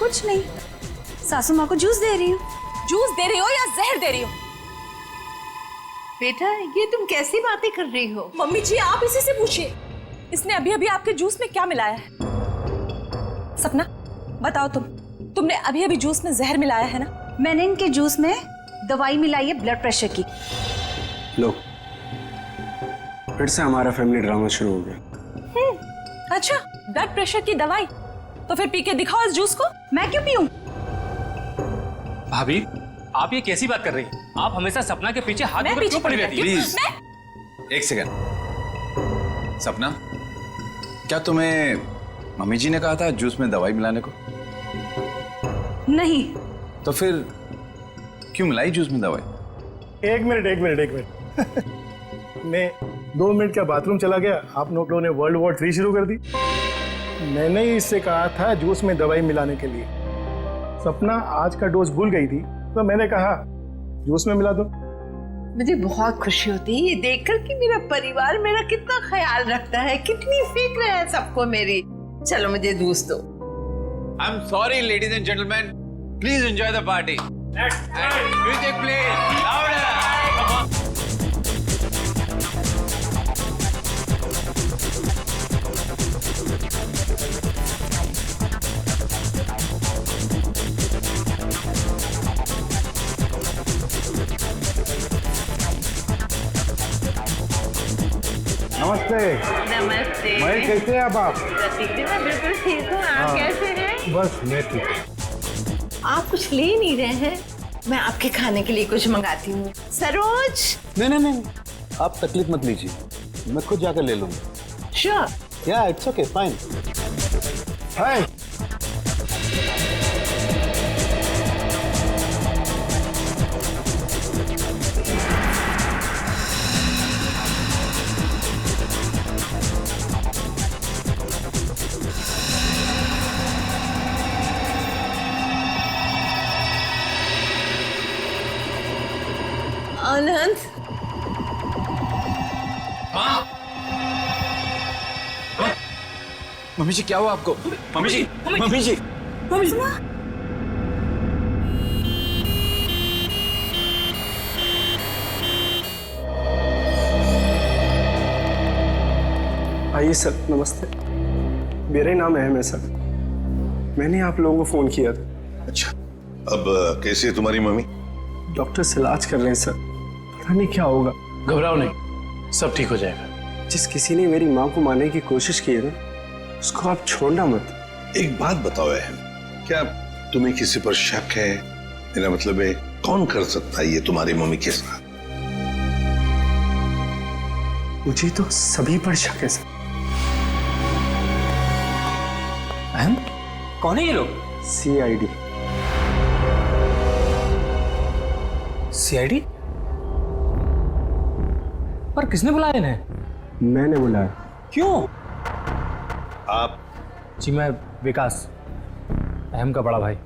कुछ नहीं, सासू माँ को जूस दे रही हूँ। जूस दे रही हो या जहर दे रही हो? बेटा ये तुम कैसी बातें कर रही हो? मम्मी जी आप इसी से पूछिए, इसने अभी अभी आपके जूस में क्या मिलाया है? सपना बताओ, तुमने अभी अभी जूस में जहर मिलाया है ना? मैंने इनके जूस में दवाई मिलाई है ब्लड प्रेशर की। लो, फिर से हमारा फैमिली ड्रामा शुरू हो गया। अच्छा, ब्लड प्रेशर की दवाई? तो फिर पी के दिखाओ इस जूस को। मैं क्यों पीऊं? भाभी आप ये कैसी बात कर रही हैं? आप हमेशा सपना के पीछे हाथ मैं धोकर क्यों पड़ी पीछे रहती हैं? प्लीज एक सेकंड। सपना, क्या तुम्हें मम्मी जी ने कहा था जूस में दवाई मिलाने को? नहीं। तो फिर क्यों मिलाई जूस में दवाई? एक मिनट मैं 2 मिनट का बाथरूम चला गया, आप लोगों ने वर्ल्ड वॉर 3 शुरू कर दी। मैंने ही इससे कहा था जूस में दवाई मिलाने के लिए। सपना आज का डोज भूल गई थी तो मैंने कहा जूस में मिला दो। मुझे बहुत खुशी होती है ये देखकर कि मेरा परिवार मेरा कितना ख्याल रखता है, कितनी फिक्र है सबको मेरी। चलो मुझे जूस दो। I am sorry ladies and gentleman, please enjoy the party. Music please louder. नमस्ते। नमस्ते। महेश कैसे हैं आप? प्रतीक जी मैं बिल्कुल ठीक हूँ, आप कैसे हैं? बस मैं ठीक हूँ। आप कुछ ले नहीं रहे हैं? मैं आपके खाने के लिए कुछ मंगाती हूँ। सरोज। नहीं, आप तकलीफ मत लीजिए, मैं खुद जाकर ले लूंगा। श्योर। या it's okay, fine. Hi. Anand. Mummy ji क्या हुआ आपको? Mummy ji, mummy ji. आइए सर, नमस्ते। मेरा ही नाम अहम है सर, मैंने आप लोगों को फोन किया था। अच्छा, अब कैसी है तुम्हारी मम्मी? डॉक्टर से इलाज कर रहे हैं सर, पता नहीं क्या होगा। घबराओ नहीं, सब ठीक हो जाएगा। जिस किसी ने मेरी माँ को मारने की कोशिश की है ना, उसको आप छोड़ना मत। एक बात बताओ अहम, क्या तुम्हें किसी पर शक है? मेरा मतलब है कौन कर सकता है ये तुम्हारी मम्मी के साथ? मुझे तो सभी पर शक है सर। अहम, कौन है ये लोग? CID। CID? पर किसने बुलाया इन्हें? मैंने बुलाया। क्यों? आप? जी मैं विकास, अहम का बड़ा भाई।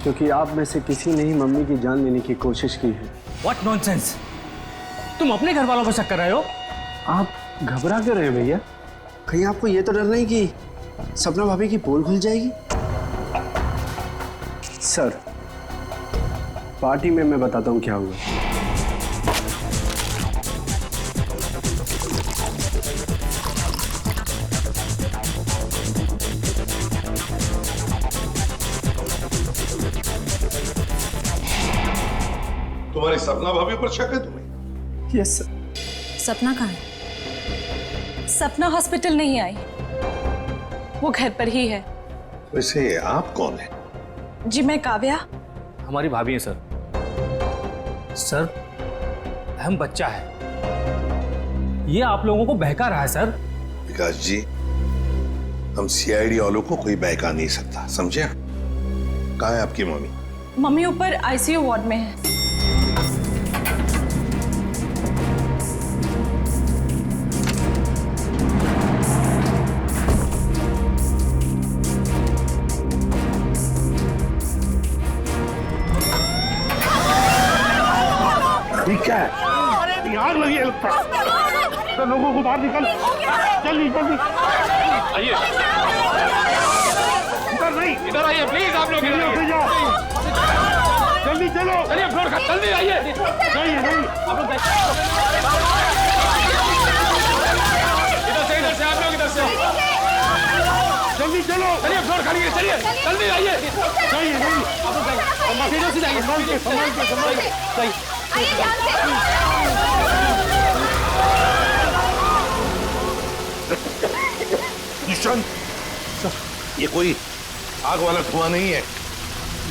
क्योंकि आप में से किसी ने ही मम्मी की जान लेने की कोशिश की है। What nonsense! तुम अपने घर वालों पर शक कर रहे हो? आप घबरा क्यों रहे हैं भैया? कहीं आपको ये तो डर नहीं कि सपना भाभी की पोल खुल जाएगी? सर, पार्टी में मैं बताता हूँ क्या हुआ। तुम्हारी सपना भाभी पर शक है तुम्हें? Yes sir. सपना कहाँ है? सपना हॉस्पिटल नहीं आई, वो घर पर ही है। वैसे आप कौन है? जी मैं काव्या। हमारी भाभी है सर। सर, अहम बच्चा है, ये आप लोगों को बहका रहा है सर। विकास जी, हम CID वालों को कोई बहका नहीं सकता, समझे? कहाँ है आपकी मम्मी? मम्मी ऊपर ICU वार्ड में है। क्या है? आग लगी है लगता है। तो लोगों को बाहर निकल, जल्दी जल्दी। आइए। उतर नहीं। इधर आइए प्लीज, आप लोग इधर आइए। जल्दी चलो। चलिए फ्लोर का, जल्दी आइए। नहीं नहीं, आप लोग इधर से आप लोग इधर से जल्दी चलो। चलिए फ्लोर खाली है, चलिए जल्दी आइए। नहीं नहीं, आप लोग जाइए, से जाइए, संभाल के। आइए ध्यान से। निशांत, ये कोई आग वाला धुआं नहीं है,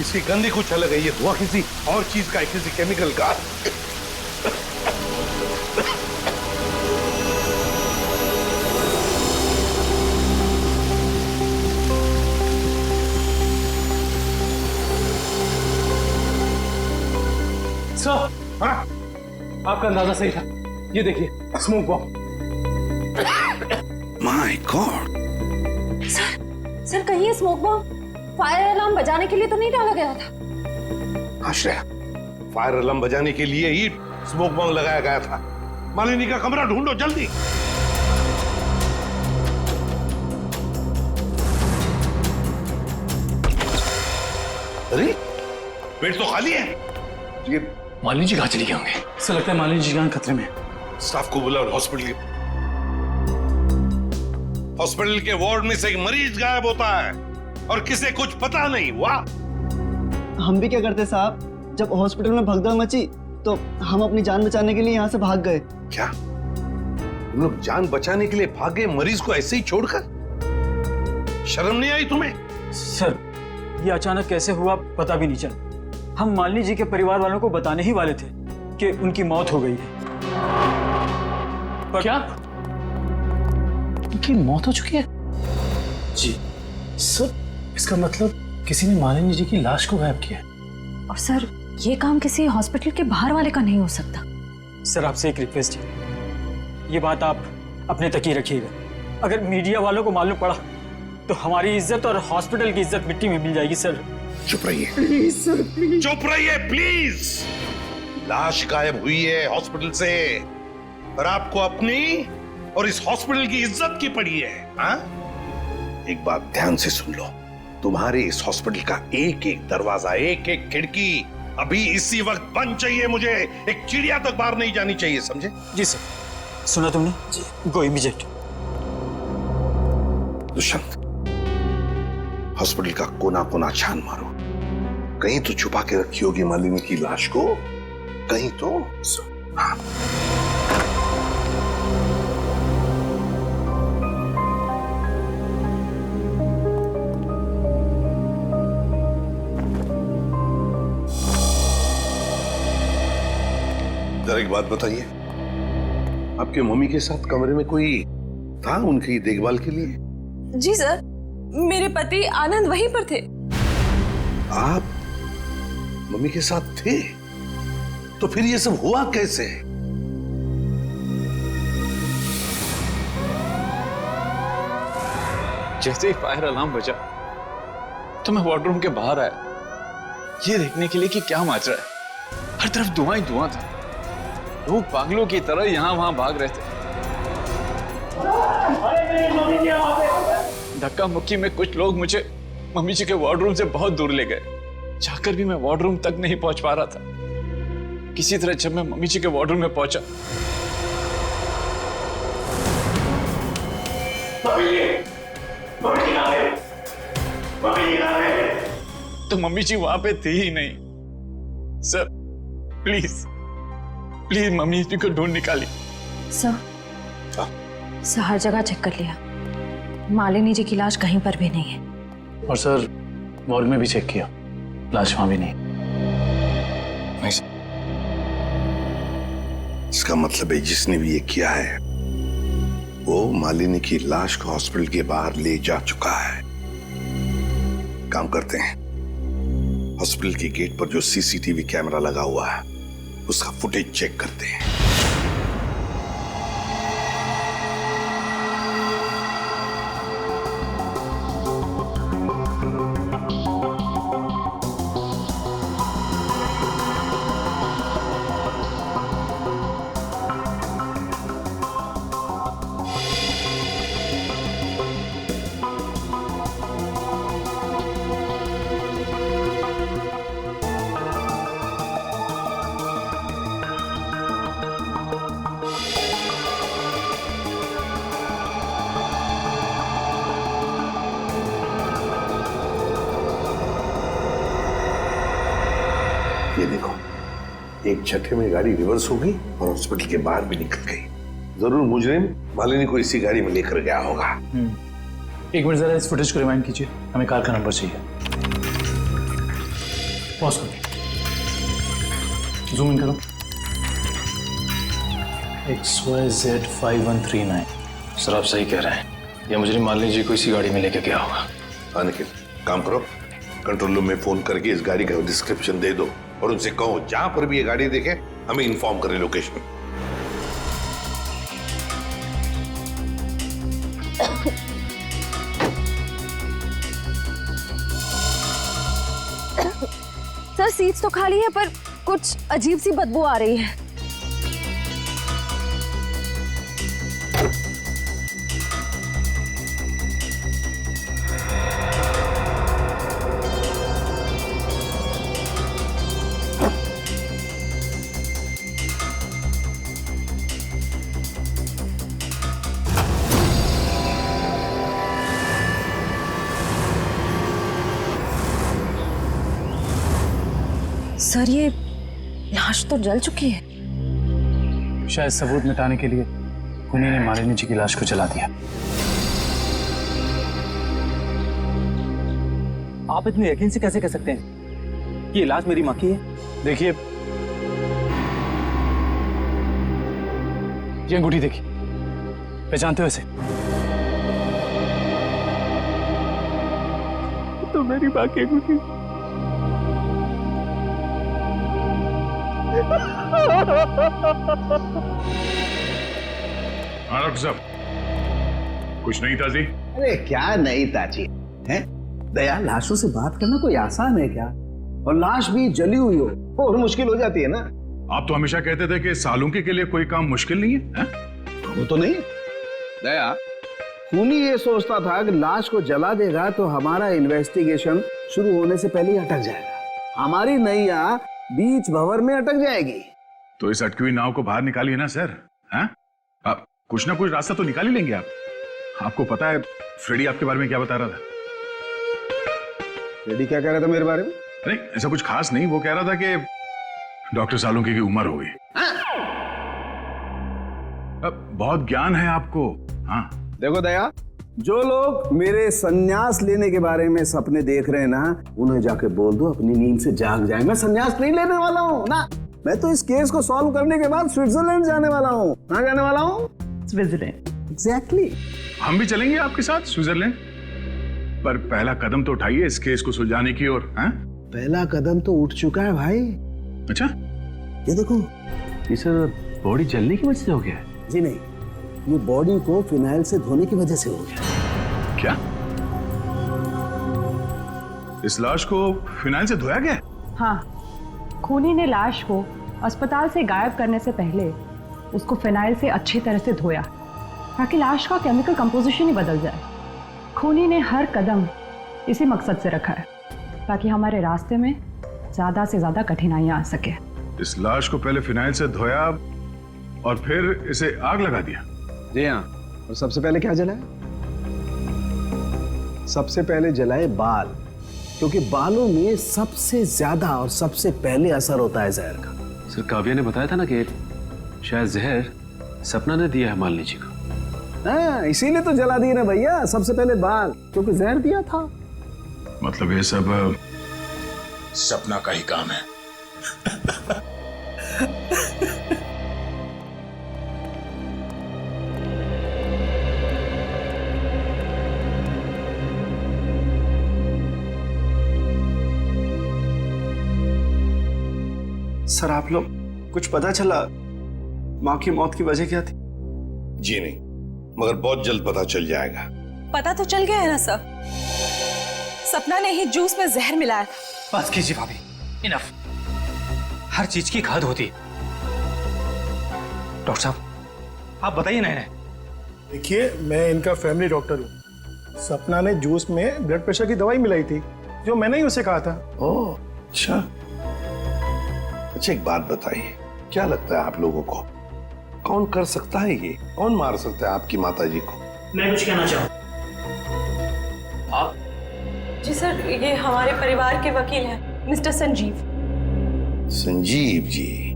इसकी गंदी कुछ अलग है। ये धुआं किसी और चीज का है, किसी केमिकल का। सर, हाँ? आपका अंदाजा सही था। ये देखिए, smoke bomb. My God, sir कहीं ये स्मोक बॉम्ब फायर अलार्म बजाने के लिए तो नहीं डाला गया था? आश्रय, फायर अलार्म बजाने के लिए ही स्मोक बॉम्ब लगाया गया था। मालिनी का कमरा ढूंढो जल्दी। अरे बेड तो खाली है। ये मालिनी जी कहाँ चली गए होंगे? ऐसा लगता है मालिनी जी जान खतरे में। स्टाफ को बुलाओ और हॉस्पिटल के वार्ड में से एक मरीज गायब होता है और किसे कुछ पता नहीं। वाह, हम भी क्या करते साहब, जब हॉस्पिटल में भगदड़ मची तो हम अपनी जान बचाने के लिए यहाँ से भाग गए। क्या तुम लोग जान बचाने के लिए भागे, मरीज को ऐसे ही छोड़कर? शर्म नहीं आई तुम्हें? सर, ये अचानक कैसे हुआ पता भी नहीं चला। हम मालिनी जी के परिवार वालों को बताने ही वाले थे कि उनकी मौत हो गई है। पर क्या उनकी मौत हो चुकी है? जी सर, इसका मतलब किसी ने मालिनी जी की लाश को गायब किया है। और सर, ये काम किसी हॉस्पिटल के बाहर वाले का नहीं हो सकता। सर, आपसे एक रिक्वेस्ट है, ये बात आप अपने तक ही रखिएगा। अगर मीडिया वालों को मालूम पड़ा तो हमारी इज्जत और हॉस्पिटल की इज्जत मिट्टी में मिल जाएगी। सर चुप रहिए प्लीज सर, प्लीज चुप रहिए प्लीज। लाश गायब हुई है हॉस्पिटल से और आपको अपनी और इस हॉस्पिटल की इज्जत की पड़ी है। हाँ? एक बात ध्यान से सुन लो, तुम्हारे इस हॉस्पिटल का एक एक दरवाजा, एक एक खिड़की अभी इसी वक्त बंद चाहिए। मुझे एक चिड़िया तक बाहर नहीं जानी चाहिए, समझे? जी सर, सुना तुमने? जी, गो इमीडिएट। दुष्यंत, हॉस्पिटल का कोना कोना छान मारो, कहीं तो छुपा के रखी होगी मालिनी की लाश को, कहीं तो। हाँ। जरा एक बात बताइए, आपके मम्मी के साथ कमरे में कोई था उनकी देखभाल के लिए? जी सर, मेरे पति आनंद वहीं पर थे। आप मम्मी के साथ थे? तो फिर ये सब हुआ कैसे? जैसे ही फायर अलार्म बजा तो मैं वार्डरूम के बाहर आया, ये देखने के लिए कि क्या माजरा है। हर तरफ धुआं ही धुआं था, लोग पागलों की तरह यहां वहां भाग रहे थे। धक्का मुक्की में कुछ लोग मुझे मम्मी जी के वार्डरूम से बहुत दूर ले गए। जाकर भी मैं वार्डरूम तक नहीं पहुंच पा रहा था। किसी तरह जब मैं मम्मी जी के वार्डरूम में पहुंचा तो मम्मी जी वहां पे थी ही नहीं। सर प्लीज प्लीज मम्मी जी को ढूंढ निकालिए। सर, हर जगह चेक कर लिया, मालिनी जी की लाश कहीं पर भी नहीं है। और सर, मॉर्ग में भी चेक किया, लाश वहां भी नहीं। इसका मतलब है जिसने भी ये किया है वो मालिनी की लाश को हॉस्पिटल के बाहर ले जा चुका है। काम करते हैं, हॉस्पिटल के गेट पर जो सीसीटीवी कैमरा लगा हुआ है उसका फुटेज चेक करते हैं। ये देखो, एक झटके में गाड़ी रिवर्स हो गई और हॉस्पिटल के बाहर भी निकल गई। जरूर मुजरिम मालिनी को इसी गाड़ी में लेकर गया होगा। एक मिनट जरा इस फुटेज को रिमाइंड कीजिए, हमें कार का नंबर चाहिए। पॉज करो, जूम इन करो। XYZ5139। सर आप सही कह रहे हैं, या मुजरिम मालिनी जी को इसी गाड़ी में लेके गया होगा। हाँ निखिल, काम करो, कंट्रोल रूम में फोन करके इस गाड़ी का डिस्क्रिप्शन दे दो और उनसे कहो जहां पर भी ये गाड़ी देखे हमें इन्फॉर्म करें लोकेशन। सर सीट्स तो खाली है पर कुछ अजीब सी बदबू आ रही है। सर ये लाश तो जल चुकी है। शायद सबूत मिटाने के लिए खूनी ने मालिनी जी की लाश को जला दिया। आप इतने यकीन से कैसे कह सकते हैं कि ये लाश मेरी माँ की है? देखिए, ये अंगूठी देखिए, पहचानते हो इसे? तो मेरी माँ की अंगूठी। हाँ डॉक्टर साहब, कुछ नहीं ताजी? अरे क्या नहीं ताजी है? दया, लाशों से बात करना कोई आसान है क्या? और लाश भी जली हुई हो और मुश्किल हो जाती है ना। आप तो हमेशा कहते थे कि सालुंकी के लिए कोई काम मुश्किल नहीं है, वो तो नहीं दया, खूनी ये सोचता था कि लाश को जला देगा तो हमारा इन्वेस्टिगेशन शुरू होने से पहले ही अटक जाएगा, हमारी नैया बीच भंवर में अटक जाएगी। तो इस अटकी हुई नाव को बाहर निकालिए ना सर। हैं? आप कुछ ना कुछ रास्ता तो निकाल ही लेंगे आप। आपको पता है फ्रेडी आपके बारे में क्या बता रहा था? फ्रेडी क्या कह रहा था मेरे बारे में? नहीं, ऐसा कुछ खास नहीं। वो कह रहा था कि डॉक्टर सालुंकी की उम्र हो गई। अब बहुत ज्ञान है आपको। हाँ देखो दया, जो लोग मेरे संन्यास लेने के बारे में सपने देख रहे हैं ना, उन्हें जाके बोल दो अपनी नींद से जाग जाए। मैं संन्यास नहीं लेने वाला हूँ ना, मैं तो इस केस को सॉल्व करने के बाद स्विट्जरलैंड जाने वाला हूँ। कहाँ जाने वाला हूँ? स्विट्जरलैंड। एग्जैक्टली। हम भी चलेंगे आपके साथ स्विट्जरलैंड, पर पहला कदम तो उठाइए इस केस को सुलझाने की ओर। पहला कदम तो उठ चुका है भाई। अच्छा, ये देखो, ये सर बॉडी जलने की वजह से हो गया है? जी नहीं, ये बॉडी को फिनाइल से धोने की वजह से हो गया। क्या इस लाश को फिनाइल से धोया गया? हाँ, खूनी ने लाश को अस्पताल से गायब करने से पहले उसको फिनाइल से अच्छी तरह से धोया ताकि लाश का केमिकल कंपोजिशन ही बदल जाए। खूनी ने हर कदम इसी मकसद से रखा है ताकि हमारे रास्ते में ज्यादा से ज्यादा कठिनाइयां आ सके। इस लाश को पहले फिनाइल से धोया और फिर इसे आग लगा दिया? जी हाँ, और सबसे पहले क्या जलाए? सबसे पहले जलाए बाल, क्योंकि बालों में सबसे ज्यादा और सबसे पहले असर होता है जहर का। सर काव्या ने बताया था ना कि शायद जहर सपना ने दिया है मालिनी जी को। हाँ, इसीलिए तो जला दिए ना भैया, सबसे पहले बाल, क्योंकि जहर दिया था। मतलब ये सब सपना का ही काम है। सर आप लोग कुछ पता चला माँ की मौत की वजह क्या थी? जी नहीं, मगर बहुत जल्द पता चल जाएगा। पता तो चल गया है ना सर, सपना ने ही जूस में जहर मिलाया था। बस कीजिए भाभी, इनफ। हर चीज की खाद होती है। डॉक्टर साहब आप बताइए ना इन्हें। देखिए, मैं इनका फैमिली डॉक्टर हूँ। सपना ने जूस में ब्लड प्रेशर की दवाई मिलाई थी, जो मैंने ही उसे कहा था। ओह अच्छा। अच्छा एक बात बताइए, क्या लगता है आप लोगों को कौन कर सकता है ये? कौन मार सकता है आपकी माता जी को? मैं कुछ कहना चाहूँ। आप? जी सर, ये हमारे परिवार के वकील हैं, मिस्टर संजीव। संजीव जी,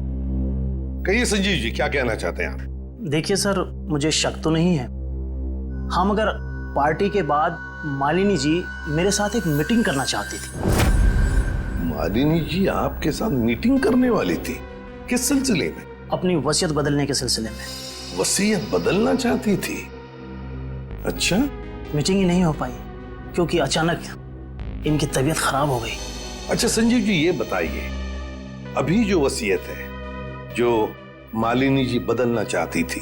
कहिए संजीव जी, क्या कहना चाहते हैं आप? देखिए सर, मुझे शक तो नहीं है। हाँ, मगर पार्टी के बाद मालिनी जी मेरे साथ एक मीटिंग करना चाहती थी। मालिनी जी आपके साथ मीटिंग करने वाली थी? किस सिलसिले में? अपनी वसीयत बदलने के सिलसिले में। वसीयत बदलना चाहती थी? अच्छा। मीटिंग ही नहीं हो पाई क्योंकि अचानक इनकी तबीयत खराब हो गई। अच्छा संजीव जी, ये बताइए, अभी जो वसीयत है जो मालिनी जी बदलना चाहती थी,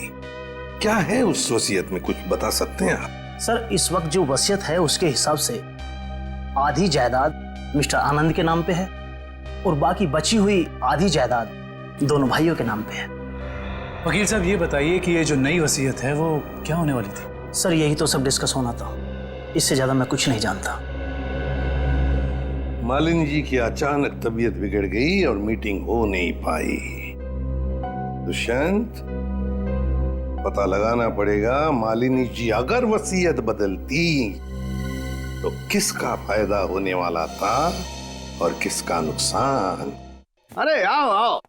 क्या है उस वसीयत में, कुछ बता सकते हैं आप? सर, इस वक्त जो वसीयत है उसके हिसाब से आधी जायदाद मिस्टर आनंद के नाम पे है और बाकी बची हुई आधी जायदाद दोनों भाइयों के नाम पे है। वकील साहब, ये बताइए कि ये जो नई वसीयत है वो क्या होने वाली थी? सर, यही तो सब डिस्कस होना था, इससे ज्यादा मैं कुछ नहीं जानता। मालिनी जी की अचानक तबीयत बिगड़ गई और मीटिंग हो नहीं पाई। दुष्यंत, पता लगाना पड़ेगा मालिनी जी अगर वसीयत बदलती तो किसका फायदा होने वाला था और किसका नुकसान। अरे आओ आओ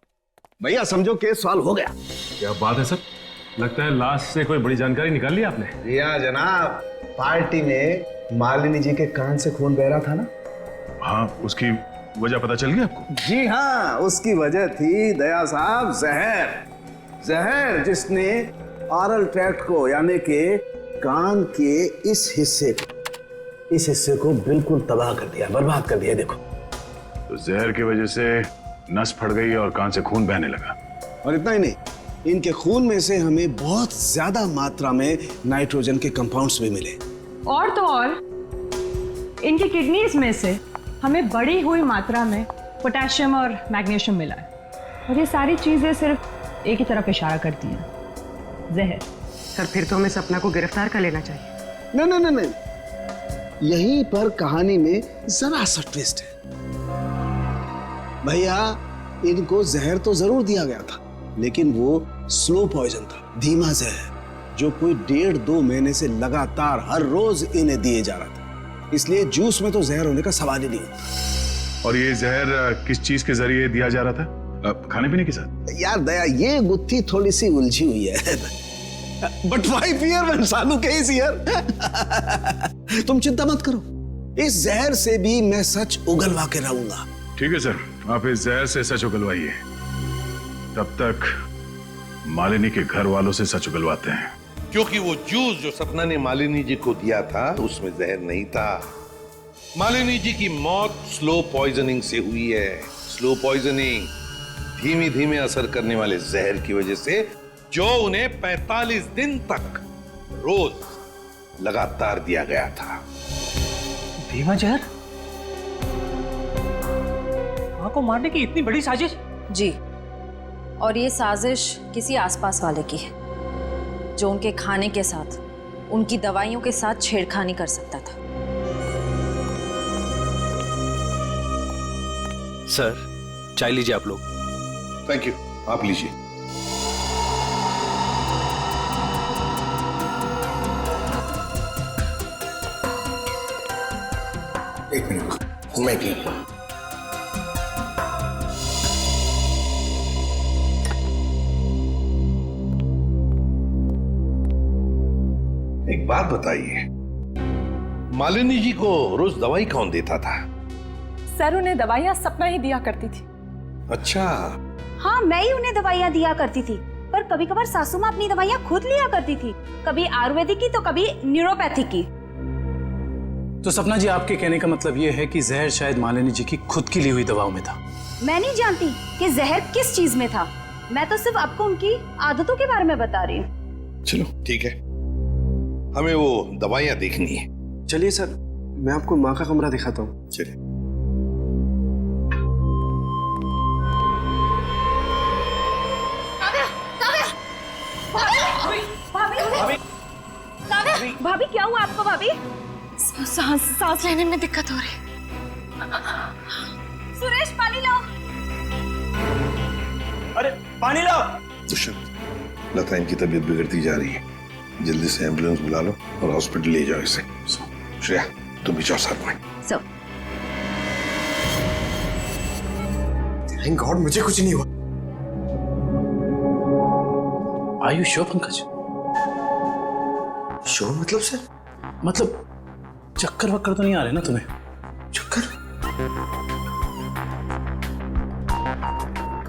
भैया, समझो केस सॉल्व हो गया। क्या बात है सर, लगता है लाश से कोई बड़ी जानकारी निकाल ली आपने। रिया जनाब, पार्टी में मालिनी जी के कान से खून बह रहा था ना? हाँ, उसकी वजह पता चल गई आपको? जी हाँ, उसकी वजह थी दया साहब जहर जिसने ऑरल ट्रैक्ट को यानी कि कान के इस हिस्से को बिल्कुल तबाह कर दिया, बर्बाद कर दिया। देखो, तो जहर की वजह से नस फट गई और कान से खून बहने लगा। और इतना ही नहीं, इनके खून में से हमें बहुत ज्यादा मात्रा में नाइट्रोजन के कंपाउंड्स भी मिले। और तो और इनकी किडनीज में से हमें बढ़ी हुई मात्रा में पोटेशियम और मैग्नीशियम मिला है। और ये सारी चीजें सिर्फ एक ही तरफ इशारा करती हैं, जहर। सर, फिर तो हमें सपना को गिरफ्तार कर लेना चाहिए। नहीं, यहीं पर कहानी में जरा सा ट्विस्ट है। भैया, इनको जहर तो जरूर दिया गया था, लेकिन वो स्लो पॉइजन था, धीमा जहर, जो कोई 1.5-2 महीने से लगातार हर रोज इन्हें दिए जा रहा था। इसलिए जूस में तो जहर होने का सवाल ही नहीं होता। और ये जहर किस चीज के जरिए दिया जा रहा था? खाने पीने के साथ? यार दया, ये गुत्थी थोड़ी सी उलझी हुई है। बट व्हाई फियर व्हेन सालू के इज हियर? तुम चिंता मत करो, इस जहर से भी मैं सच उगलवा के रहूंगा। ठीक है सर, आप इस जहर से सच उगलवाइए, तब तक मालिनी के घर वालों से सच उगलवाते हैं। क्योंकि वो जूस जो सपना ने मालिनी जी को दिया था उसमें जहर नहीं था। मालिनी जी की मौत स्लो पॉइजनिंग से हुई है। स्लो पॉइजनिंग, धीमे धीमे असर करने वाले जहर की वजह से, जो उन्हें 45 दिन तक रोज लगातार दिया गया था। धीमा जहर? मां को मारने की इतनी बड़ी साजिश? जी, और ये साजिश किसी आसपास वाले की है जो उनके खाने के साथ, उनकी दवाइयों के साथ छेड़खानी कर सकता था। सर, चाय लीजिए आप लोग। थैंक यू, आप लीजिए। एक मिनट, मैं पी लूं। एक बात बताइए, मालिनी जी को रोज दवाई कौन देता था? सर, उन्हें दवाइयां सपना ही दिया करती थी। अच्छा। हाँ, मैं ही उन्हें दवाइयां दिया करती थी, पर कभी कभार सासू माँ अपनी दवाइयां खुद लिया करती थी, कभी आयुर्वेदिक की तो कभी न्यूरोपैथिक की। तो सपना जी, आपके कहने का मतलब ये है कि जहर शायद मालिनी जी की खुद की ली हुई दवाओं में था? मैं नहीं जानती कि जहर किस चीज में था, मैं तो सिर्फ आपको उनकी आदतों के बारे में बता रही हूँ। चलो ठीक है, हमें वो दवाइयां देखनी है। चलिए सर, मैं आपको माँ का कमरा दिखाता हूँ। चलिए। भाभी, क्या हुआ आपको? भाभी, सांस लेने में दिक्कत हो रही। सुरेश, पानी लाओ। अरे पानी लाओ। दुष्यंत, लगता है इनकी तबीयत बिगड़ती जा रही है, जल्दी से एम्बुलेंस बुला लो और हॉस्पिटल ले जाओ इसे। श्रेया, तुम भी जाओ साथ में। थैंक गॉड मुझे कुछ नहीं हुआ। Are you sure Pankaj? Sure मतलब सर? मतलब चक्कर वक्कर तो नहीं आ रहे ना तुम्हें? चक्कर?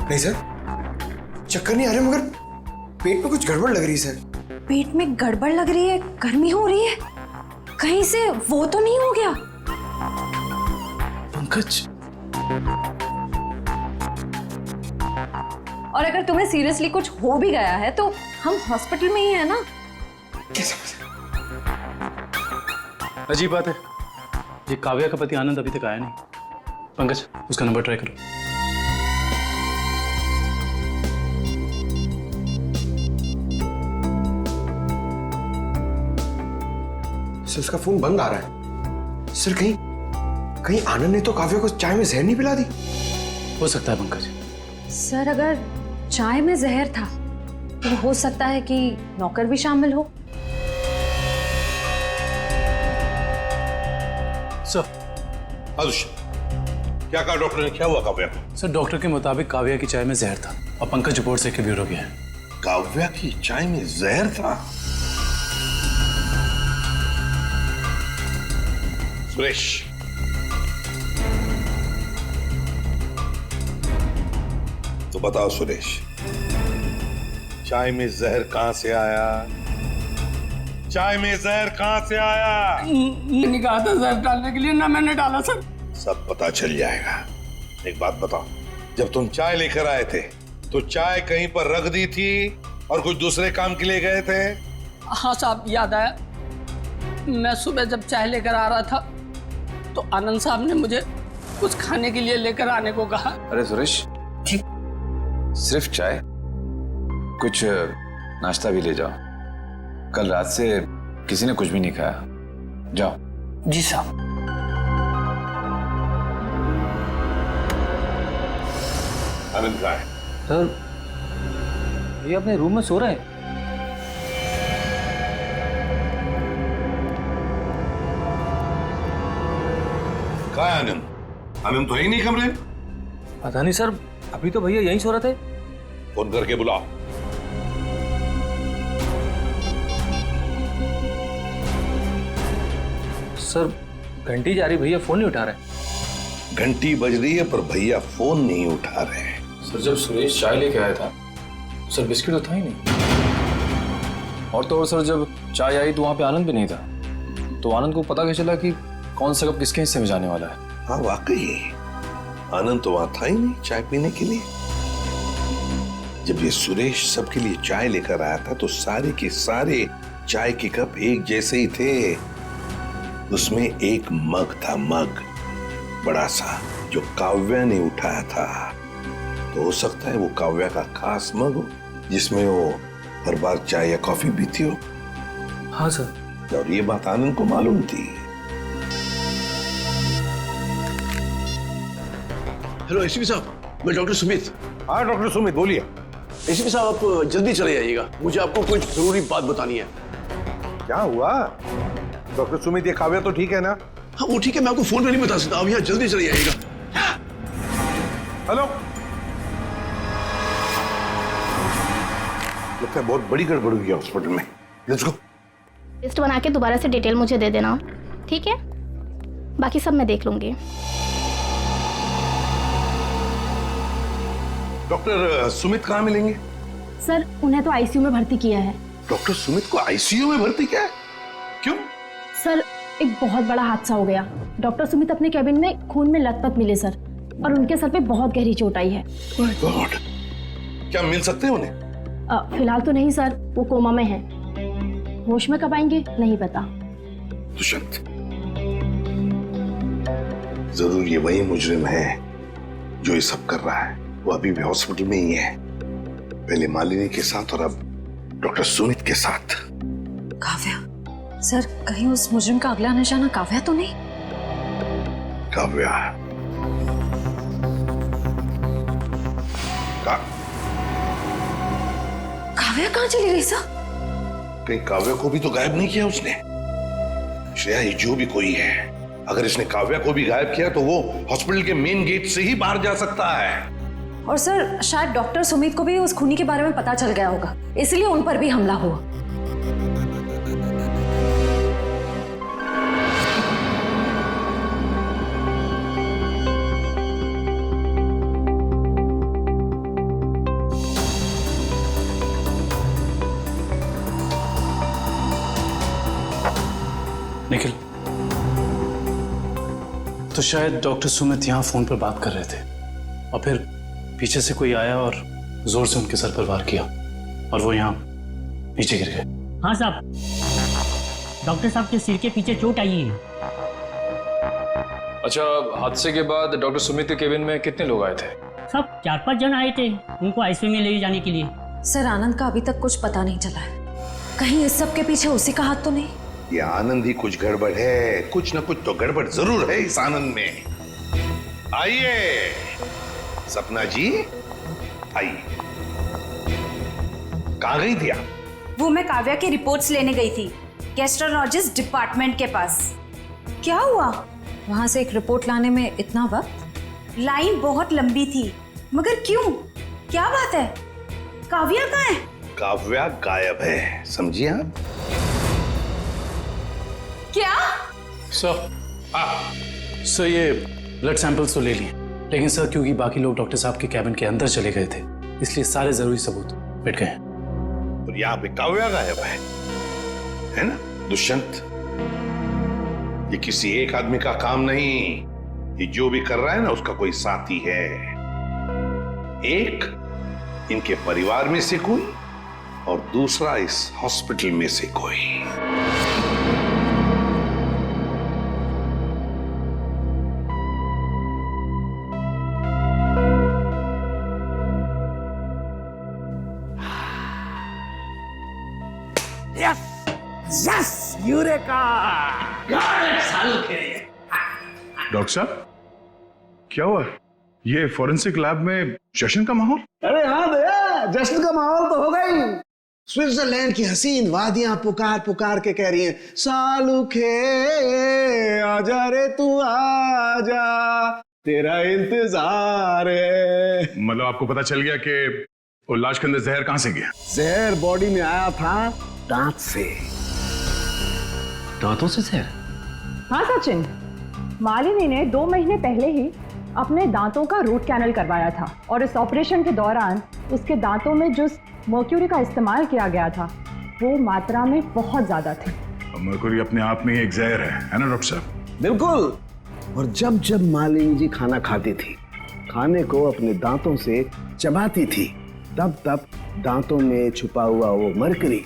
नहीं सर, चक्कर नहीं आ रहे, मगर पेट में कुछ गड़बड़ लग रही है सर। पेट में गड़बड़ लग रही है, गर्मी हो रही है, कहीं से वो तो नहीं हो गया? पंकज, और अगर तुम्हें सीरियसली कुछ हो भी गया है तो हम हॉस्पिटल में ही है ना। अजीब बात है, ये काव्या का पति आनंद अभी तक आया नहीं। पंकज, उसका नंबर ट्राई करो। सर उसका फोन बंद आ रहा है। सर कहीं आनंद ने तो काव्या को चाय में जहर नहीं पिला दी? हो सकता है पंकज। सर अगर चाय में जहर था तो हो सकता है कि नौकर भी शामिल हो। सर क्या कहा डॉक्टर ने, क्या हुआ काव्या को? सर डॉक्टर के मुताबिक काव्या की चाय में जहर था और पंकज रिपोर्ट से क्लियर हो गया है। काव्या की चाय में जहर था? सुरेश, तो बताओ सुरेश, चाय में जहर कहां से आया? चाय में जहर कहां से आया? नहीं कहा था जहर डालने के लिए, ना मैंने डाला सर। सब पता चल जाएगा। एक बात बताओ, जब तुम चाय लेकर आए थे तो चाय कहीं पर रख दी थी और कुछ दूसरे काम के लिए गए थे? हाँ साहब, याद आया। मैं सुबह जब चाय लेकर आ रहा था तो आनंद साहब ने मुझे कुछ खाने के लिए लेकर आने को कहा। अरे सुरेश, सिर्फ चाय? कुछ नाश्ता भी ले जाओ, कल रात से किसी ने कुछ भी नहीं खाया। जाओ। जी साहब। आनंद कहाँ है? सर ये अपने रूम में सो रहे हैं। कहाँ है आनंद? आनंद तो है ही नहीं कमरे में। पता नहीं सर, अभी तो भैया यहीं सो रहे थे। फोन करके बुलाओ। सर घंटी जा रही, भैया फोन नहीं उठा रहे। घंटी बज रही है पर भैया फोन नहीं उठा रहे। सर जब सुरेश चाय लेके आया था सर बिस्किट तो था ही नहीं। और तो और सर जब चाय आई तो वहां पे आनंद भी नहीं था, तो आनंद को पता कैसे चला कि कौन सा कप किसके हिस्से में जाने वाला है? हाँ वाकई आनंद तो वहां था ही नहीं चाय पीने के लिए। जब ये सुरेश सबके लिए चाय लेकर आया था तो सारे के सारे चाय के कप एक जैसे ही थे। उसमें एक मग था, मग बड़ा सा, जो काव्या ने उठाया था। तो हो सकता है वो काव्या का खास मग हो जिसमें वो हर बार चाय या कॉफी पीती हो। हाँ सर। और ये बात आनंद को मालूम थी। हेलो एसीपी साहब, मैं डॉक्टर सुमित। हाँ डॉक्टर सुमित, बोलिए। एसीपी साहब आप जल्दी चले आइएगा, मुझे आपको कुछ जरूरी बात बतानी है। क्या हुआ डॉक्टर सुमित? ये काव्या तो ठीक है ना? हाँ वो ठीक है, मैं आपको फोन पे नहीं बता सकता, आप यहाँ जल्दी चले आइएगा। हेलो, लगता है बहुत बड़ी गड़बड़ हुई है हॉस्पिटल में। Let's go. लिस्ट बना के दोबारा से डिटेल मुझे दे देना, ठीक है? बाकी सब मैं देख लूंगी। डॉक्टर सुमित कहाँ मिलेंगे? सर उन्हें तो आईसीयू में भर्ती किया है। डॉक्टर सुमित को आईसीयू में भर्ती किया है? क्यों? सर एक बहुत बड़ा हादसा हो गया। डॉक्टर सुमित अपने कैबिन में खून में लथपथ मिले सर, और उनके सर पे बहुत गहरी चोट आई है। माय गॉड, क्या मिल सकते हैं उन्हें? फिलहाल तो नहीं सर, वो कोमा में हैं। होश में कब आएंगे नहीं पता। दुष्यंत, जरूर ये वही मुजरिम है जो ये सब कर रहा है। वो अभी भी हॉस्पिटल में ही है, पहले मालिनी के साथ और अब डॉक्टर सुमित के साथ। काव्या सर, कहीं उस मुजरिम का अगला निशाना काव्या तो नहीं? काव्या काव्या कहाँ चली गई सर? कहीं काव्या को भी तो गायब नहीं किया उसने? श्रेया, ये जो भी कोई है, अगर इसने काव्या को भी गायब किया तो वो हॉस्पिटल के मेन गेट से ही बाहर जा सकता है। और सर शायद डॉक्टर सुमित को भी उस खूनी के बारे में पता चल गया होगा, इसलिए उन पर भी हमला हुआ। निखिल, तो शायद डॉक्टर सुमित यहाँ फोन पर बात कर रहे थे और फिर पीछे से कोई आया और जोर से उनके सर पर वार किया और वो यहाँ नीचे गिर गए। हाँ साहब, डॉक्टर साहब के सिर के पीछे चोट आई है। अच्छा, हादसे के बाद डॉक्टर सुमित के केबिन में कितने लोग आए थे? सब 4-5 जन आए थे उनको आईसीयू में ले जाने के लिए। सर आनंद का अभी तक कुछ पता नहीं चला है, कहीं इस सब के पीछे उसी का हाथ तो नहीं? ये आनंद ही कुछ गड़बड़ है, कुछ न कुछ तो गड़बड़ जरूर है इस आनंद में। आइए सपना जी, आइए। कहाँ गई थी आप? वो मैं काव्या की रिपोर्ट्स लेने गई थी गैस्ट्रोलॉजिस्ट डिपार्टमेंट के पास। क्या हुआ? वहां से एक रिपोर्ट लाने में इतना वक्त? लाइन बहुत लंबी थी, मगर क्यों? क्या बात है? काव्या कहाँ है? काव्या गायब है, समझिए आप? क्या? सर ये ब्लड सैंपल्स तो ले लिए, लेकिन सर क्योंकि बाकी लोग डॉक्टर साहब के कैबिन के अंदर चले गए थे, इसलिए सारे जरूरी सबूत मिट गए। और यहाँ पे काव्या गायब है ना दुष्यंत? ये किसी एक आदमी का काम नहीं, ये जो भी कर रहा है ना उसका कोई साथी है। एक इनके परिवार में से कोई और दूसरा इस हॉस्पिटल में से कोई। Yes, eureka! डॉक्टर साहब, क्या हुआ? ये फॉरेंसिक लैब में जश्न का माहौल? अरे हाँ भैया, जश्न का माहौल तो होगा ही। स्विट्जरलैंड की हसीन वादियां पुकार पुकार के कह रही हैं, सालुखे आजा रे तू आजा, तेरा इंतजार है। मतलब आपको पता चल गया कि वो लाश के अंदर जहर कहां से गया? जहर बॉडी में आया था दांत से। दांतों से जहर? हाँ सचिन, मालिनी ने 2 महीने पहले ही अपने दांतों का रूट कैनल करवाया था और इस ऑपरेशन के दौरान उसके दांतों में जो मर्क्यूरी का इस्तेमाल किया गया था वो मात्रा में बहुत ज्यादा थी। मर्क्यूरी अपने आप में एक जहर है ना डॉक्टर साहब? बिल्कुल। और जब जब मालिनी जी खाना खाती थी, खाने को अपने दांतों से चबाती थी, तब तब दांतों में छुपा हुआ वो मर्क्यूरी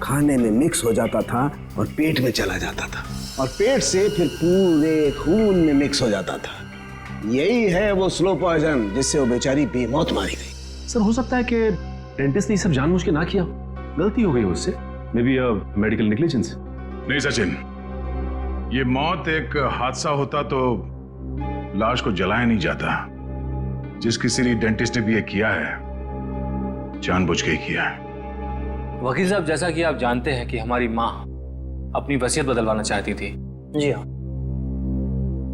खाने में मिक्स हो जाता था और पेट में चला जाता था और पेट से फिर पूरे खून में मिक्स हो जाता था। यही है वो स्लो पॉइजन जिससे वो बेचारी बेमौत मारी गई। सर हो सकता है कि डेंटिस्ट ने ये सब जानबूझ के ना किया, गलती हो गई उससे, मे बी मेडिकल नेग्लिजेंस। नहीं सचिन, ये मौत एक हादसा होता तो लाश को जलाया नहीं जाता। जिस किसी ने डेंटिस्ट ने भी ये किया है जानबूझ के ही किया है। वकील साहब, जैसा कि आप जानते हैं कि हमारी माँ अपनी वसीयत बदलवाना चाहती थी। जी हाँ।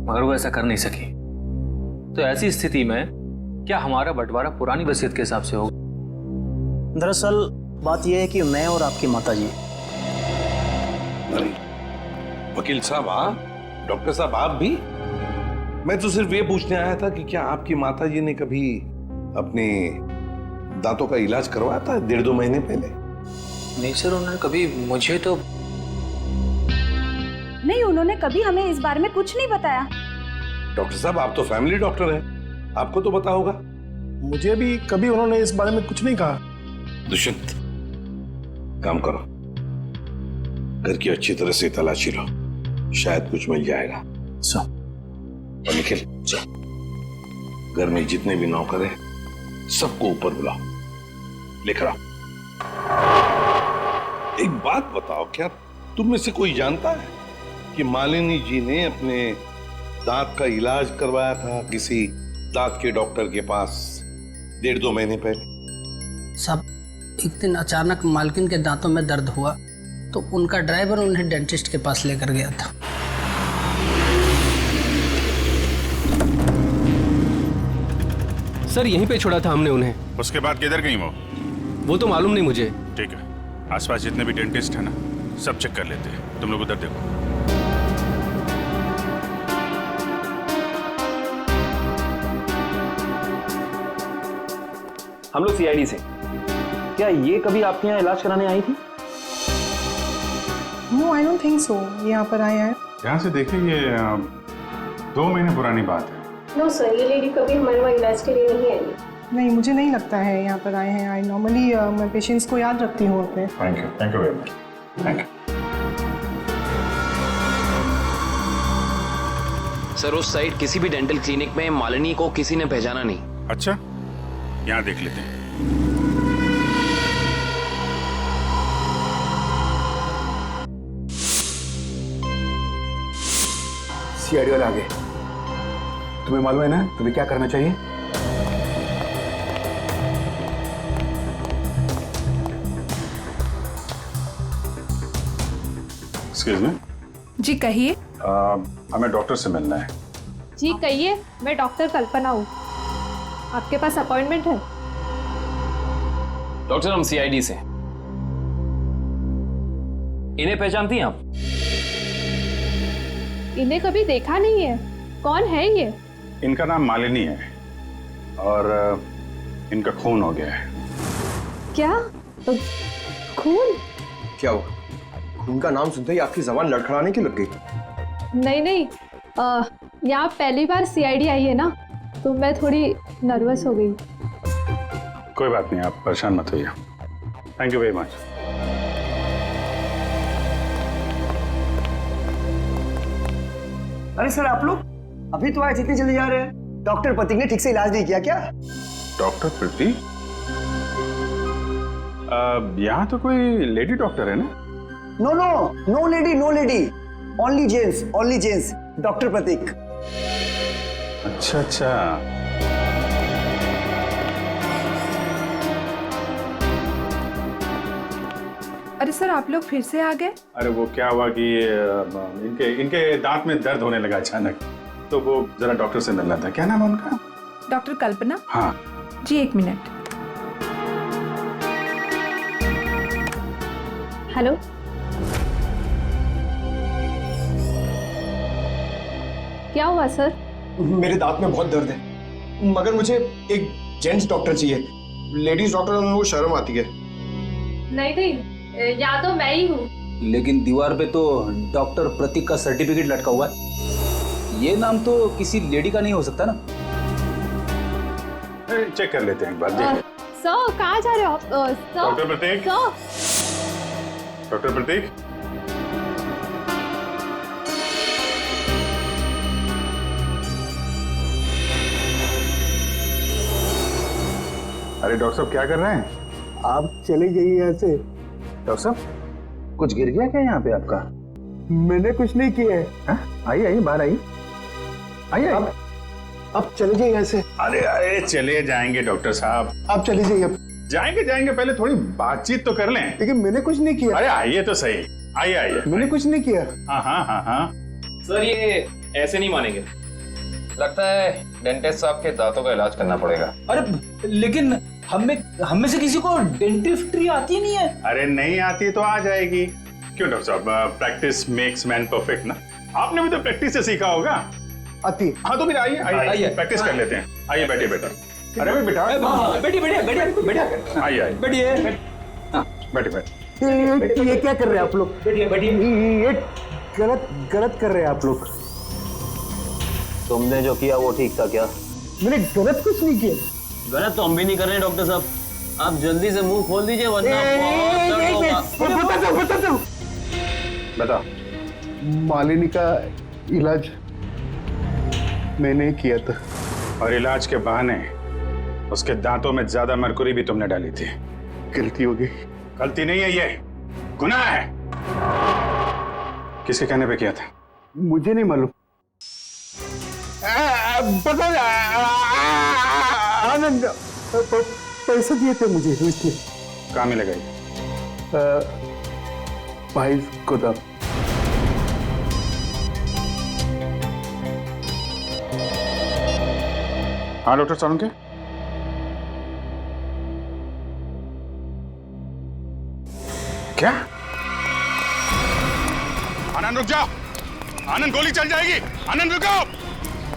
मगर वो ऐसा कर नहीं सकी, तो ऐसी स्थिति में क्या हमारा बंटवारा पुरानी वसीयत के हिसाब से होगा? दरअसल बात यह है कि मैं और आपकी माताजी। अरे वकील साहब आप, डॉक्टर साहब आप भी? मैं तो सिर्फ ये पूछने आया था कि क्या आपकी माताजी ने कभी अपने दांतों का इलाज करवाया था 1.5-2 महीने पहले? नहीं सर, उन्होंने कभी मुझे तो नहीं, उन्होंने कभी हमें इस बारे में कुछ नहीं बताया। डॉक्टर साहब आप तो फैमिली डॉक्टर हैं, आपको तो पता होगा। मुझे भी कभी उन्होंने इस बारे में कुछ नहीं कहा। दुष्यंत, काम करो, घर की अच्छी तरह से तलाशी लो, शायद कुछ मिल जाएगा। और निखिल, घर में जितने भी नौकर हैं सबको ऊपर बुलाओ, लेकर आओ। एक बात बताओ, क्या तुम में से कोई जानता है कि मालिनी जी ने अपने दांत का इलाज करवाया था किसी दांत के डॉक्टर के पास 1.5-2 महीने पहले? सब एक दिन अचानक मालकिन के दांतों में दर्द हुआ तो उनका ड्राइवर उन्हें डेंटिस्ट के पास लेकर गया था। सर यहीं पे छोड़ा था हमने उन्हें। उसके बाद किधर गई वो तो मालूम नहीं मुझे। ठीक है, आसपास जितने भी डेंटिस्ट है ना, सब चेक कर लेते हैं। तुम लोग उधर देखो। हम लोग सीआईडी से। क्या ये कभी आपके यहाँ इलाज कराने आई थी? No, I don't think so. यहाँ पर आए हैं। यहाँ से देखिए, ये 2 महीने पुरानी बात है। नो सर, ये लेडी कभी हमारे वहाँ इलाज के लिए नहीं आई। नहीं, मुझे नहीं लगता है यहाँ पर आए हैं। आई नॉर्मली मैं पेशेंट्स को याद रखती हूँ अपने। Thank you very much. Thank you. Sir उस साइड किसी भी डेंटल क्लिनिक में मालिनी को किसी ने पहचाना नहीं। अच्छा, यहाँ देख लेते हैं। सीआईडी वाले आ गए। तुम्हें मालूम है ना तुम्हें क्या करना चाहिए? Excuse me. जी कहिए। हमें डॉक्टर से मिलना है। जी कहिए, मैं डॉक्टर कल्पना हूँ। आपके पास अपॉइंटमेंट है? डॉक्टर हम सीआईडी से। इन्हें पहचानती हैं आप? इन्हें कभी देखा नहीं है। कौन है ये? इनका नाम मालिनी है और इनका खून हो गया है। क्या? खून? क्या हुआ? खून का नाम सुनते ही आपकी जबान लड़खड़ाने क्यों लग गई? नहीं नहीं, यहाँ पहली बार सीआईडी आई है ना, तो मैं थोड़ी नर्वस हो गई। कोई बात नहीं, आप परेशान मत होइए। Thank you very much. अरे सर आप लोग अभी तो आए, इतनी जल्दी जा रहे हैं? डॉक्टर प्रतीक ने ठीक से इलाज नहीं किया क्या? डॉक्टर प्रतीक? यहाँ तो कोई लेडी डॉक्टर है ना? No no, no lady, no lady, only gents, only gents. Doctor Pratik. अच्छा अच्छा। अरे सर आप लोग फिर से आ गए? अरे वो क्या हुआ कि इनके दांत में दर्द होने लगा अचानक, तो वो जरा डॉक्टर से मिलना था। क्या नाम है उनका? डॉक्टर कल्पना। हाँ जी 1 मिनट। हेलो। क्या हुआ सर? मेरे दांत में बहुत दर्द है, मगर मुझे एक जेंट्स डॉक्टर चाहिए। लेडीज डॉक्टर में वो शर्म आती है। नहीं नहीं, या तो मैं ही हूँ। लेकिन दीवार पे तो डॉक्टर प्रतीक का सर्टिफिकेट लटका हुआ है। ये नाम तो किसी लेडी का नहीं हो सकता ना? चेक कर लेते हैं एक बार। सर कहाँ जा रहे हो आप? डॉक्टर प्रतीक। डॉक्टर प्रतीक। अरे डॉक्टर साहब क्या कर रहे हैं? आप चले जाइए यहाँ से। डॉक्टर साहब कुछ गिर गया क्या यहाँ पे आपका? मैंने कुछ नहीं किया है। आइए आइए, बाहर आइए। आइए। अब चले जाइए यहाँ से। अरे अरे चले जाएंगे डॉक्टर साहब। आप चले जाइए। अब जाएंगे, पहले थोड़ी बातचीत तो कर लें। लेकिन मैंने कुछ नहीं किया। अरे आइए तो सही। आइए आइए। मैंने कुछ नहीं किया। हाँ। सर ये ऐसे नहीं मानेंगे। लगता है डेंटिस्ट साहब के दांतों का इलाज करना पड़ेगा। अरे लेकिन हम में से किसी को डेंटिस्ट्री आती नहीं है। अरे नहीं आती तो आ जाएगी। क्यों डॉक्टर साहब, प्रैक्टिस मेक्स मैन परफेक्ट ना। आपने भी तो प्रैक्टिस से सीखा होगा। आती। हाँ तो फिर आइए प्रैक्टिस कर लेते हैं। आइए बैठिए बेटा। अरे भाई बेटा बैठिए। आइए बैठिए। बैठिए। ये क्या कर रहे हैं आप लोग? बैठिए। ये गलत कर रहे हैं आप लोग। तुमने जो किया वो ठीक था क्या? मैंने गलत कुछ नहीं किया। गलत तो हम भी नहीं कर रहे हैं डॉक्टर साहब। आप जल्दी से मुंह खोल दीजिए वरना बता। मालिनी का इलाज मैंने किया था। और इलाज के बहाने उसके दांतों में ज्यादा मरकुरी भी तुमने डाली थी। गलती हो गई। गलती नहीं है, ये गुनाह है। किसके कहने पे किया था? मुझे नहीं मालूम। पता आनंद पैसे दिए थे मुझे इसलिए। कहाँ मिलेगा ये? भाई को था। हाँ डॉक्टर सालुंके, क्या? आनंद रुक जाओ, आनंद गोली चल जाएगी। आनंद रुको,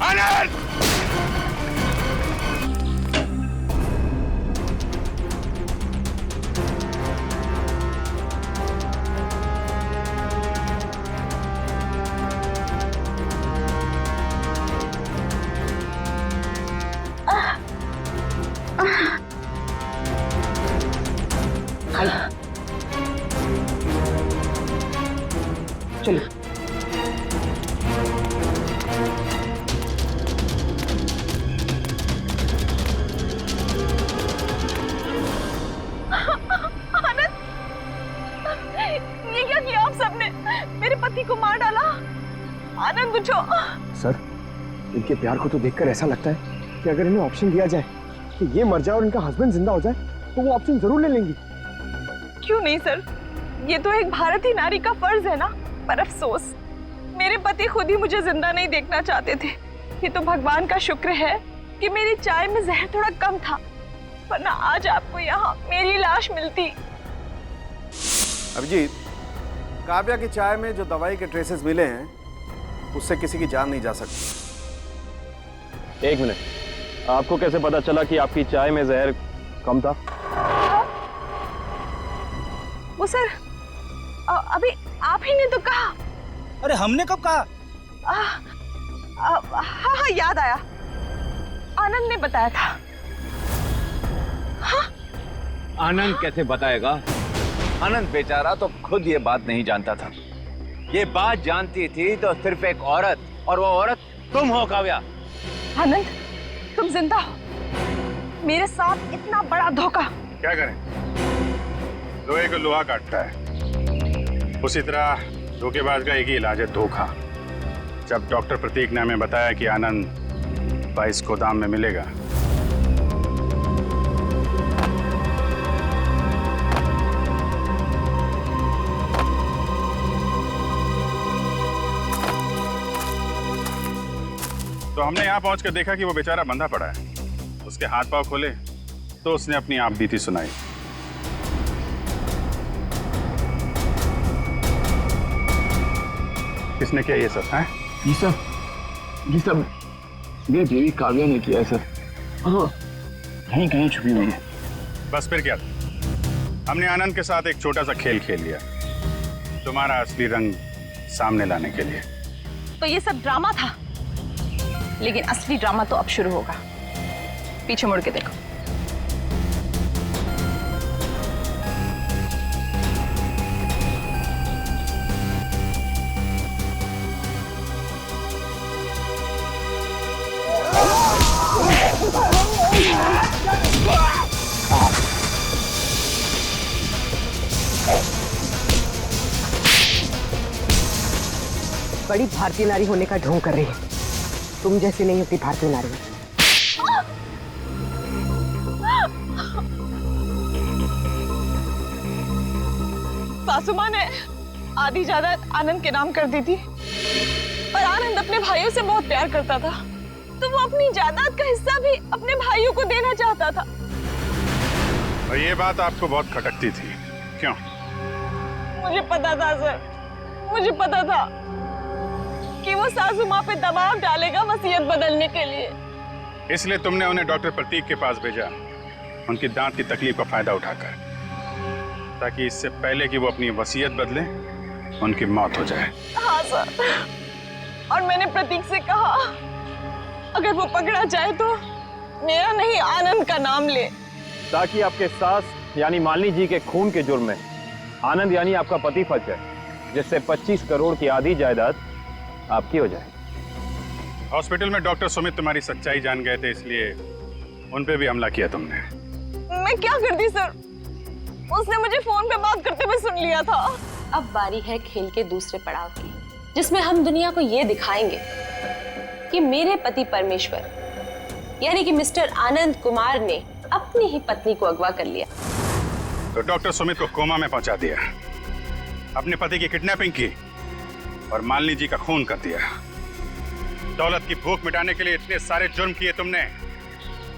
आनंद। चलिए। ये क्या किया आप सबने? मेरे पति को मार डाला। आनंद उठो। सर, इनके प्यार को तो देखकर ऐसा लगता है कि अगर इन्हें ऑप्शन दिया जाए कि ये मर जाए और इनका हस्बैंड जिंदा हो जाए तो वो ऑप्शन जरूर ले लेंगी। क्यों नहीं सर, ये तो एक भारतीय नारी का फर्ज है ना। पर अफसोस मेरे पति खुद ही मुझे जिंदा नहीं देखना चाहते थे। ये तो भगवान का शुक्र है कि मेरी चाय में जहर थोड़ा कम था, वरना आज आपको यहाँ मेरी लाश मिलती। अभिजीत, काव्या की चाय में जो दवाई के ट्रेसेस मिले हैं उससे किसी की जान नहीं जा सकती। एक मिनट, आपको कैसे पता चला कि आपकी चाय में जहर कम था? वो सर, अभी आप ही ने तो कहा। अरे हमने कब कहा? हाँ याद आया, आनंद ने बताया था। हाँ? आनंद कैसे बताएगा? आनंद बेचारा तो खुद ये बात नहीं जानता था। ये बात जानती थी तो सिर्फ एक औरत, और वो औरत तुम हो काव्या। आनंद, तुम जिंदा हो। मेरे साथ इतना बड़ा धोखा। क्या करें, लोहे को लोहा काटता है, उसी तरह धोखेबाज का एक ही इलाज है, धोखा। जब डॉक्टर प्रतीक ने हमें बताया कि आनंद 22 गोदाम में मिलेगा, तो हमने यहाँ पहुंचकर देखा कि वो बेचारा बंधा पड़ा है। उसके हाथ पांव खोले तो उसने अपनी आप बीती सुनाई। किसने किया ये सब? है ये सब मेरी बीवी काव्या ने किया है सर। हाँ, कहीं कहीं छुपी हुई है। बस फिर क्या, हमने आनंद के साथ एक छोटा सा खेल खेल लिया, तुम्हारा असली रंग सामने लाने के लिए। तो ये सब ड्रामा था, लेकिन असली ड्रामा तो अब शुरू होगा। पीछे मुड़ के देखो। बड़ी भारतीय नारी होने का ढोंग कर रही है। तुम जैसी नहीं होती भारतीय नारी। सासू माँ ने आधी जायदाद आनंद के नाम कर दी थी, पर आनंद अपने भाइयों से बहुत प्यार करता था, तो वो अपनी जायदाद का हिस्सा भी अपने भाइयों को देना चाहता था। और ये बात आपको बहुत खटकती थी, क्यों? मुझे पता था सर, मुझे पता था कि वो सासू माँ पे दबाव डालेगा वसीयत बदलने के लिए। इसलिए तुमने उन्हें डॉक्टर प्रतीक के पास भेजा, उनकी दांत की तकलीफ का फायदा उठाकर, ताकि इससे पहले कि वो अपनी वसीयत बदले उनकी मौत हो जाए। हाँ सर, और मैंने प्रतीक से कहा अगर वो पकड़ा जाए तो मेरा नहीं आनंद का नाम ले, ताकि आपके सास यानी मालिनी जी के खून के जुर्म में आनंद यानी आपका पति फंस जाए, जिससे 25 करोड़ की आधी जायदाद आपकी हो जाए। हॉस्पिटल में डॉक्टर सुमित तुम्हारी सच्चाई जान गए थे, इसलिए उन पे भी हमला किया तुमने। मैं क्या करती सर, उसने मुझे फोन पे बात करते हुए सुन लिया था। अब बारी है खेल के दूसरे पड़ाव की, जिसमें हम दुनिया को ये दिखाएंगे कि मेरे पति परमेश्वर यानी कि मिस्टर आनंद कुमार ने अपनी ही पत्नी को अगवा कर लिया। तो डॉक्टर सुमित को कोमा में पहुंचा दिया, अपने पति की किडनैपिंग की और मालिनी जी का खून कर दिया। दौलत की भूख मिटाने के लिए इतने सारे जुर्म किए तुमने,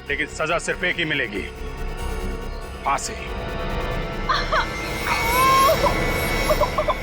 लेकिन सजा सिर्फ एक ही मिलेगी, फांसी। हो